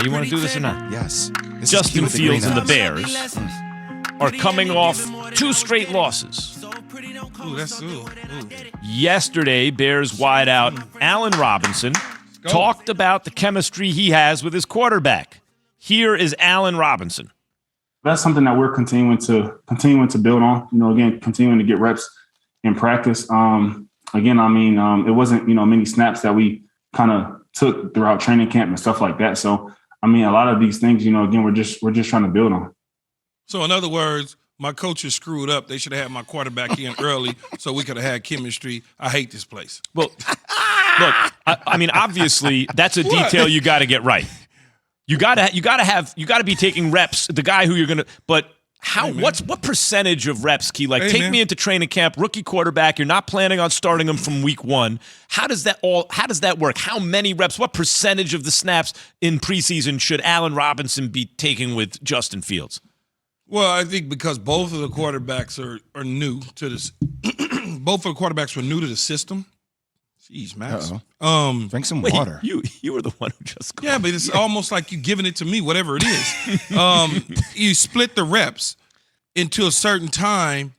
You want to do this or not? Yes. Justin Fields and the Bears are coming off 2 straight losses. Ooh, that's ooh. Yesterday, Bears wideout Allen Robinson talked about the chemistry he has with his quarterback. Here is Allen Robinson. That's something that we're continuing to build on. Again, continuing to get reps in practice. It wasn't many snaps that we kind of took throughout training camp and stuff like that. So a lot of these things, again, we're just trying to build on. So in other words, my coaches screwed up. They should have had my quarterback in early so we could have had chemistry. I hate this place. Well, look, obviously that's a detail you got to get right. You got to be taking reps. The guy who you're going to, but how, what percentage of reps, Key? Take me into training camp, rookie quarterback. You're not planning on starting him from week 1. How does that work? How many reps, what percentage of the snaps in preseason should Allen Robinson be taking with Justin Fields? Well, I think because both of the quarterbacks are new to this. Both of the quarterbacks were new to the system. Jeez, Max. Drink some water. You were the one who just called. Yeah, but it's almost like you giving it to me, whatever it is. You split the reps into a certain time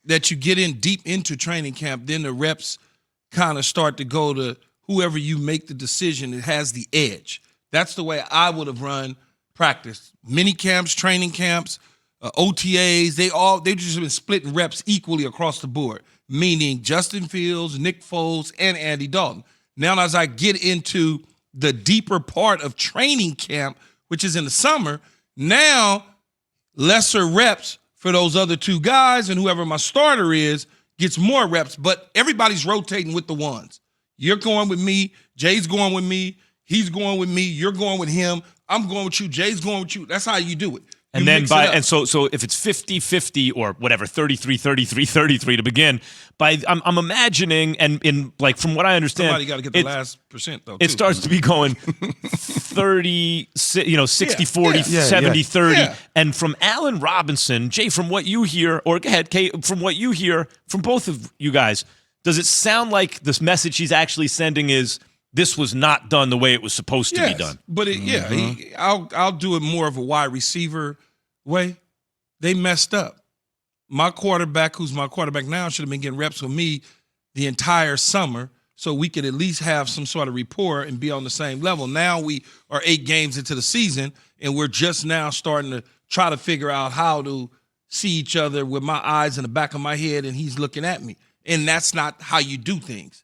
that you get in deep into training camp. Then the reps kind of start to go to whoever you make the decision that has the edge. That's the way I would have run practice. Mini camps, training camps, OTAs, they just been splitting reps equally across the board, meaning Justin Fields, Nick Foles, and Andy Dalton. Now, as I get into the deeper part of training camp, which is in the summer, now lesser reps for those other 2 guys, and whoever my starter is gets more reps, but everybody's rotating with the ones. You're going with me, Jay's going with me, he's going with me, you're going with him, I'm going with you, Jay's going with you. That's how you do it. And then so if it's 50-50 or whatever, 33-33 to begin, I'm imagining, and from what I understand, somebody got to get the last percent though. It starts to be going 30, 60-40, 70-30. Yeah. And from Allen Robinson, Jay, from what you hear, or go ahead, Kay, from what you hear from both of you guys, does it sound like this message he's actually sending is this was not done the way it was supposed to be done? But I'll do it more of a wide receiver way. They messed up. My quarterback, who's my quarterback now, should have been getting reps with me the entire summer so we could at least have some sort of rapport and be on the same level. Now we are 8 games into the season, and we're just now starting to try to figure out how to see each other with my eyes in the back of my head, and he's looking at me. And that's not how you do things.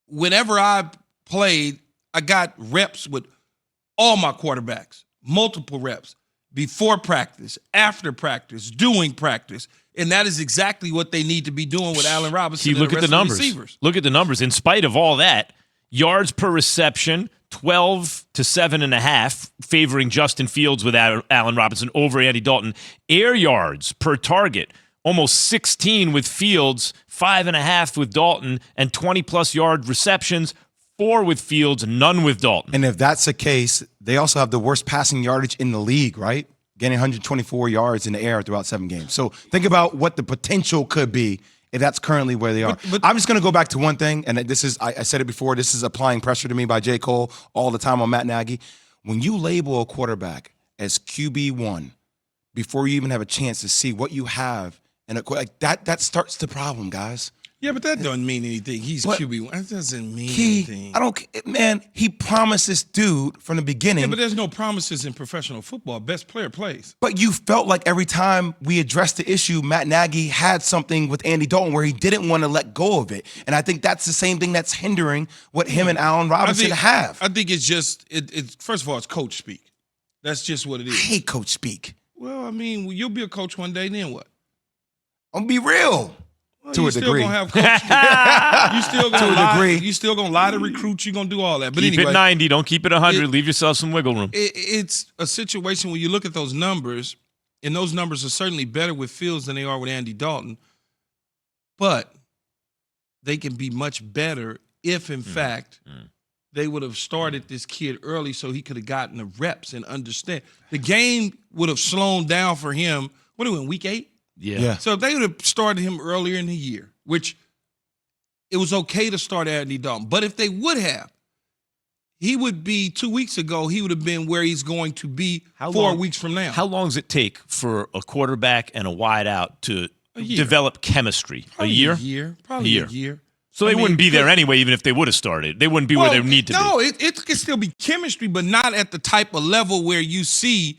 Whenever I played, I got reps with all my quarterbacks, multiple reps, before practice, after practice, doing practice, and that is exactly what they need to be doing with Allen Robinson. Look at the numbers. Look at the numbers. In spite of all that, yards per reception, 12 to 7.5, favoring Justin Fields with Allen Robinson over Andy Dalton. Air yards per target, almost 16 with Fields, 5.5 with Dalton, and 20-plus yard receptions, 4 with Fields, none with Dalton. And if that's the case, they also have the worst passing yardage in the league, right? Getting 124 yards in the air throughout 7 games. So think about what the potential could be if that's currently where they are. But I'm just going to go back to one thing, and this is, I said it before, this is applying pressure to me by J. Cole all the time on Matt Nagy. When you label a quarterback as QB1 before you even have a chance to see what you have, and that starts the problem, guys. Yeah, but that doesn't mean anything. He's QB1. That doesn't mean anything. He promised this dude from the beginning. Yeah, but there's no promises in professional football. Best player plays. But you felt like every time we addressed the issue, Matt Nagy had something with Andy Dalton where he didn't want to let go of it. And I think that's the same thing that's hindering what him and Allen Robinson have. I think it's just, first of all, it's coach speak. That's just what it is. I hate coach speak. Well, you'll be a coach one day, then what? I'm going to be real. Well, to a degree. You still gonna lie. You still gonna lie to recruits. You're gonna do all that. But keep anyway, it 90. Don't keep it 100. Leave yourself some wiggle room. It's a situation when you look at those numbers, and those numbers are certainly better with Fields than they are with Andy Dalton. But they can be much better if, in fact, they would have started this kid early so he could have gotten the reps and understand. The game would have slowed down for him. What are we in, week 8? Yeah. So if they would have started him earlier in the year, which it was okay to start Andy Dalton, but if they would have, he would be 2 weeks ago, he would have been where he's going to be 4 weeks from now. How long does it take for a quarterback and a wideout to year. develop chemistry? Probably a year? Probably a year. So they wouldn't be there anyway, even if they would have started. They wouldn't be where they need to be. No, it can still be chemistry, but not at the type of level where you see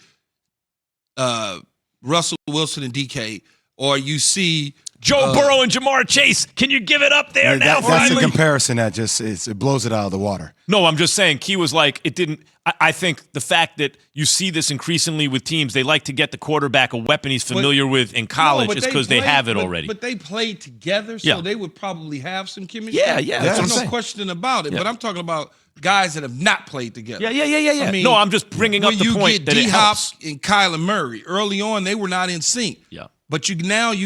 Russell Wilson and DK, or you see Joe Burrow and Jamar Chase. Can you give it up there now? That's a comparison that just it blows it out of the water. No, I'm just saying Key was like, it didn't. I think the fact that you see this increasingly with teams, they like to get the quarterback a weapon he's familiar with in college is because they have it already. But they played together, so they would probably have some chemistry. Yeah. That's what I'm There's saying. no question about it. But I'm talking about guys that have not played together. Yeah. I mean, no, I'm just bringing up the point that you it get D-Hop helps. and Kyler Murray. Early on, they were not in sync. Yeah. But you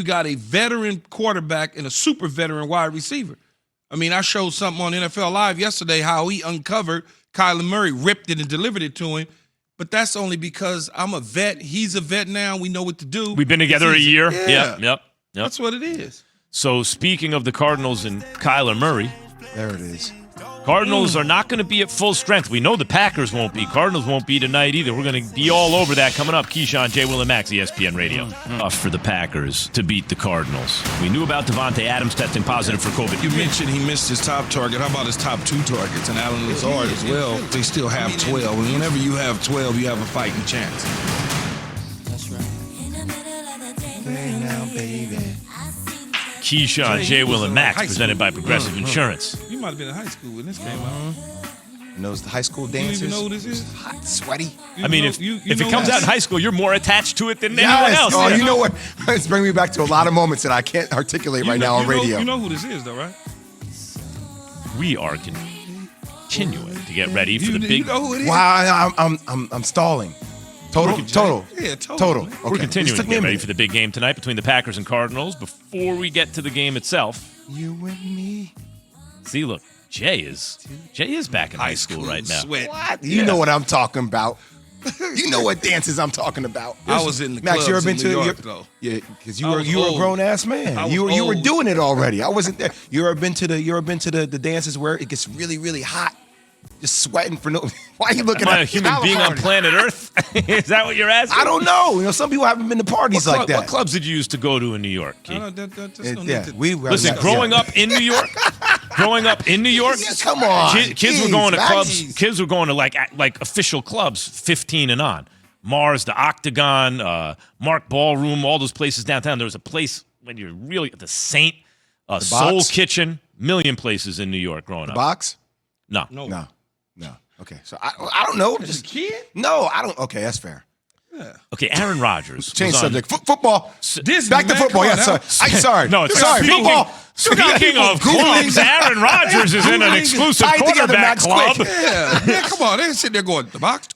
got a veteran quarterback and a super veteran wide receiver. I mean, I showed something on NFL Live yesterday how he uncovered Kyler Murray, ripped it and delivered it to him. But that's only because I'm a vet. He's a vet now. We know what to do. We've been together a year. Yeah. Yep. That's what it is. So speaking of the Cardinals and Kyler Murray, There it is. Cardinals are not going to be at full strength. We know the Packers won't be. Cardinals won't be tonight either. We're going to be all over that coming up. Keyshawn, J. Will, and Max, ESPN Radio. Tough for the Packers to beat the Cardinals. We knew about Devontae Adams testing positive for COVID. You mentioned he missed his top target. How about his top 2 targets? And Allen Lazard as well. They still have 12. And whenever you have 12, you have a fighting chance. That's right. Hey now, baby. Keyshawn, J. Will, and Max, presented by Progressive Insurance. You might have been in high school when this came out. And those high school You dances. don't even know what this is? Hot, sweaty. I mean, if it comes out in high school, you're more attached to it than anyone Yes. else. Oh, Yeah. you know what? It's bringing me back to a lot of moments that I can't articulate right now on radio. You know who this is, though, right? We are continuing to get ready for the big. You know who it is? Wow, I'm stalling. Total. Yeah, total. Okay. We're continuing Just to took me get a ready minute. for the big game tonight between the Packers and Cardinals. Before we get to the game itself, You and me. see, look, Jay is back in high school right now. Sweat. What? You know what I'm talking about. You know what dances I'm talking about. I was in the Max, clubs you ever been in to New York, though. Yeah, because I you was were a old. grown ass man. I You was were old. doing it already. I wasn't there. You ever been to the dances where it gets really, really hot? Just sweating for no. Why are you looking Am at I a human being on planet Earth? Is that what you're asking? I don't know. You know, some people haven't been to parties like that. What clubs did you used to go to in New York, Keith? That's no Yeah, need to- we were. Listen, yeah. growing up in New York, Yeah, come on. kids were Jeez, going to Max. clubs. Kids were going to like official clubs, 15 and on. Mars, the Octagon, Mark Ballroom, all those places downtown. There was a place when you're really the Saint, Soul Box? Kitchen, million places in New York growing up. Box? No. No. Okay, so I don't know. As a kid? No, I don't. Okay, that's fair. Okay, Aaron Rodgers. Change was on- subject. Football. Disney, Back to man, football. come Yeah, on sorry. now. I'm sorry. No, it's sorry. speaking, Football. Speaking of clubs, Aaron Rodgers is in an Googling. exclusive Tie it together, quarterback Max, club. quick. Yeah, come on. They're sitting there going, the box.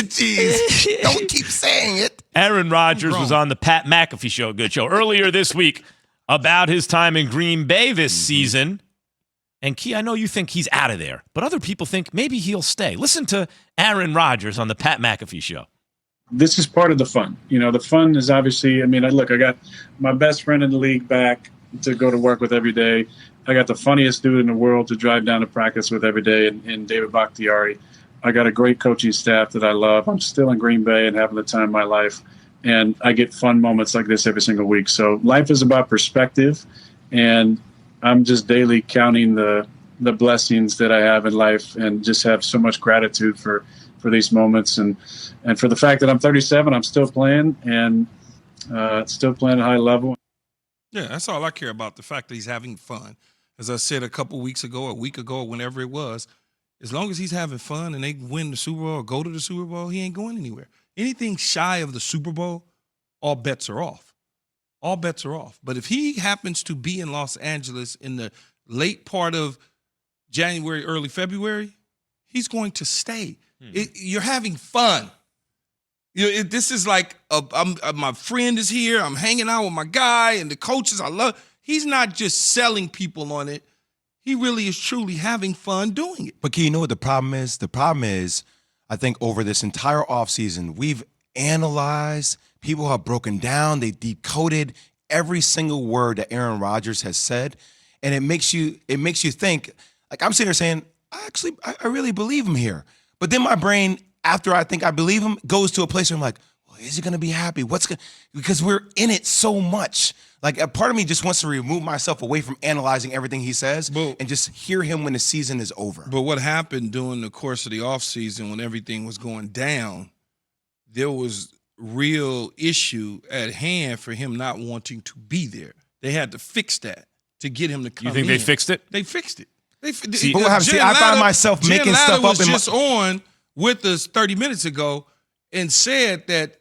Jeez. Don't keep saying it. Aaron Rodgers was on the Pat McAfee show, good show, earlier this week about his time in Green Bay this season. And Key, I know you think he's out of there, but other people think maybe he'll stay. Listen to Aaron Rodgers on the Pat McAfee show. This is part of the fun. You know, the fun is obviously, I mean, I got my best friend in the league back to go to work with every day. I got the funniest dude in the world to drive down to practice with every day in David Bakhtiari. I got a great coaching staff that I love. I'm still in Green Bay and having the time of my life. And I get fun moments like this every single week. So life is about perspective. And I'm just daily counting the blessings that I have in life and just have so much gratitude for these moments. And for the fact that I'm 37, I'm still playing and still playing at a high level. Yeah, that's all I care about, the fact that he's having fun. As I said a couple weeks ago, a week ago, whenever it was, as long as he's having fun and they win the Super Bowl or go to the Super Bowl, he ain't going anywhere. Anything shy of the Super Bowl, all bets are off. All bets are off. But if he happens to be in Los Angeles in the late part of January, early February, he's going to stay. You're having fun. This is like my friend is here. I'm hanging out with my guy and the coaches I love. He's not just selling people on it. He really is truly having fun doing it. But you know what the problem is? The problem is, I think over this entire offseason, we've analyzed, people have broken down, they decoded every single word that Aaron Rodgers has said. And it makes you think, like I'm sitting here saying, I really believe him here. But then my brain, after I think I believe him, goes to a place where I'm like, well, is he going to be happy? Because we're in it so much. Like, a part of me just wants to remove myself away from analyzing everything he says and just hear him when the season is over. But what happened during the course of the offseason when everything was going down, there was real issue at hand for him not wanting to be there. They had to fix that to get him to come in. You think they fixed it? They fixed it. I find myself making stuff up. Was just on with us 30 minutes ago and said that